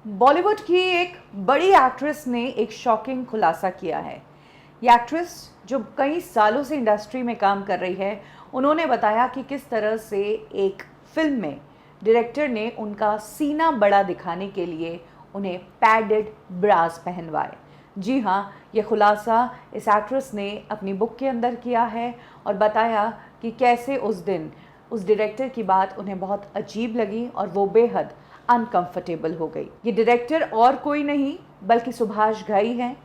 बॉलीवुड की एक बड़ी एक्ट्रेस ने एक शॉकिंग खुलासा किया है। ये एक्ट्रेस जो कई सालों से इंडस्ट्री में काम कर रही है, उन्होंने बताया कि किस तरह से एक फिल्म में डायरेक्टर ने उनका सीना बड़ा दिखाने के लिए उन्हें पैडेड ब्रास पहनवाए। जी हाँ, ये खुलासा इस एक्ट्रेस ने अपनी बुक के अंदर किया है और बताया कि कैसे उस दिन उस डायरेक्टर की बात उन्हें बहुत अजीब लगी और वो बेहद अनकंफर्टेबल हो गई। ये डायरेक्टर और कोई नहीं बल्कि सुभाष घई हैं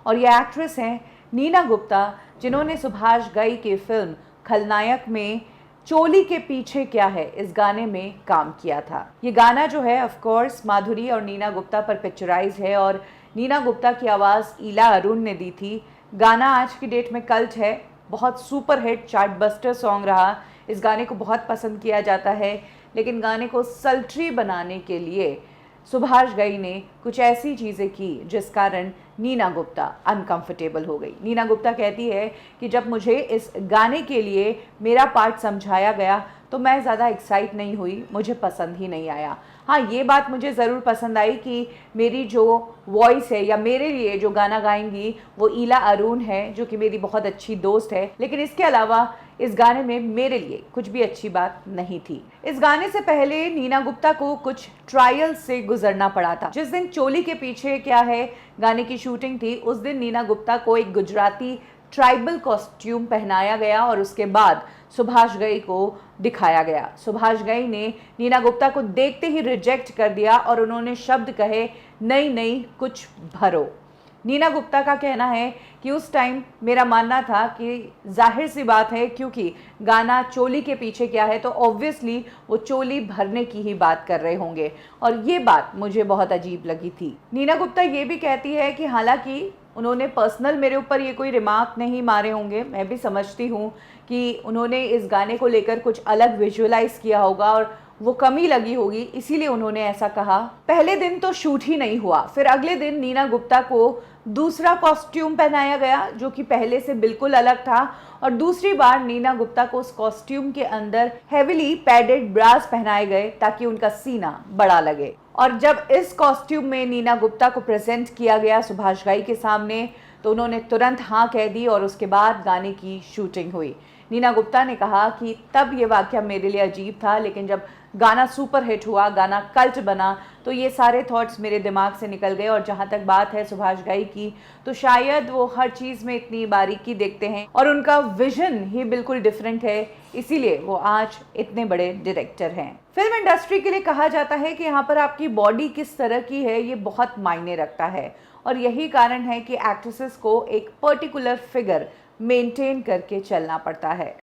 और ये एक्ट्रेस हैं नीना गुप्ता, जिन्होंने सुभाष घई की फिल्म खलनायक में चोली के पीछे क्या है इस गाने में काम किया था। ये गाना जो है ऑफ कोर्स माधुरी और नीना गुप्ता पर पिक्चराइज है और नीना गुप्ता की आवाज़ ईला अरुण ने दी थी। गाना आज की डेट में कल्ट है, बहुत super hit chart buster song रहा। इस गाने को बहुत पसंद किया जाता है, लेकिन गाने को सल्ट्री बनाने के लिए सुभाष घई ने कुछ ऐसी चीज़ें की जिस कारण नीना गुप्ता अनकंफर्टेबल हो गई। नीना गुप्ता कहती है कि जब मुझे इस गाने के लिए मेरा पार्ट समझाया गया तो मैं ज़्यादा एक्साइट नहीं हुई, मुझे पसंद ही नहीं आया। हाँ, ये बात मुझे ज़रूर पसंद आई कि मेरी जो वॉइस है या मेरे लिए जो गाना गाएंगी वो ईला अरुण है, जो कि मेरी बहुत अच्छी दोस्त है, लेकिन इसके अलावा इस गाने में मेरे लिए कुछ भी अच्छी बात नहीं थी। इस गाने से पहले नीना गुप्ता को कुछ ट्रायल से गुजरना पड़ा था। जिस दिन चोली के पीछे क्या है गाने की शूटिंग थी, उस दिन नीना गुप्ता को एक गुजराती ट्राइबल कॉस्ट्यूम पहनाया गया और उसके बाद सुभाष घई को दिखाया गया। सुभाष घई ने नीना गुप्ता को देखते ही रिजेक्ट कर दिया और उन्होंने शब्द कहे, नहीं नहीं कुछ भरो। नीना गुप्ता का कहना है कि उस टाइम मेरा मानना था कि जाहिर सी बात है, क्योंकि गाना चोली के पीछे क्या है तो ऑब्वियसली वो चोली भरने की ही बात कर रहे होंगे और ये बात मुझे बहुत अजीब लगी थी। नीना गुप्ता ये भी कहती है कि हालांकि उन्होंने पर्सनल मेरे ऊपर ये कोई रिमार्क नहीं मारे होंगे, मैं भी समझती हूँ कि उन्होंने इस गाने को लेकर कुछ अलग विजुअलाइज किया होगा और वो कमी लगी होगी, इसीलिए उन्होंने ऐसा कहा। पहले दिन तो शूट ही नहीं हुआ, फिर अगले दिन नीना गुप्ता को दूसरा कॉस्ट्यूम पहनाया गया जो कि पहले से बिल्कुल अलग था और दूसरी बार नीना गुप्ता को उस कॉस्ट्यूम के अंदर हेविली पैडेड ब्रास पहनाए गए ताकि उनका सीना बड़ा लगे। और जब इस कॉस्ट्यूम में नीना गुप्ता को प्रेजेंट किया गया सुभाष घई के सामने तो उन्होंने तुरंत हाँ कह दी और उसके बाद गाने की शूटिंग हुई। नीना गुप्ता ने कहा कि तब ये वाकया मेरे लिए अजीब था, लेकिन जब गाना सुपर हिट हुआ, गाना कल्ट बना, तो ये सारे थॉट्स मेरे दिमाग से निकल गए। और जहाँ तक बात है सुभाष घई की, तो शायद वो हर चीज़ में इतनी बारीकी देखते हैं और उनका विजन ही बिल्कुल डिफरेंट है, इसीलिए वो आज इतने बड़े डायरेक्टर हैं। फिल्म इंडस्ट्री के लिए कहा जाता है कि यहाँ पर आपकी बॉडी किस तरह की है ये बहुत मायने रखता है और यही कारण है कि एक्ट्रेसेस को एक पर्टिकुलर फिगर मेंटेन करके चलना पड़ता है।